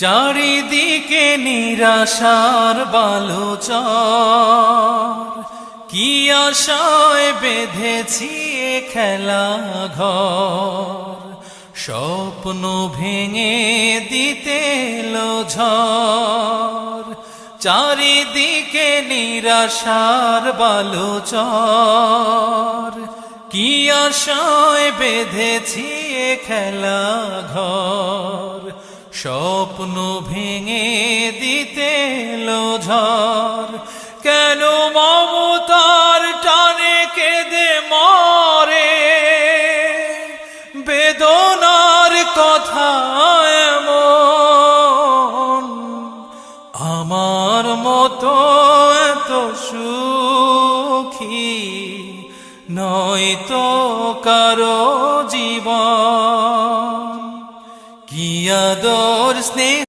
চারিদিকে নিরাশার বালুচর, কি আশায় বেঁধেছি এ খেলা ঘর। স্বপ্ন ভেঙে দিতে এলো ঝড়, চারিদিকে নিরাশার বালুচর, কি আশায় বেঁধেছি এ খেলা ঘর। স্বপ্ন ভেঙে দিতে এলো ঝড়, কেন মমতার টানে কেঁদে মরে, বেদনার কথা এমন। আমার মতো এত সুখী নয়তো কারো জীবন। কি আদর স্নেহ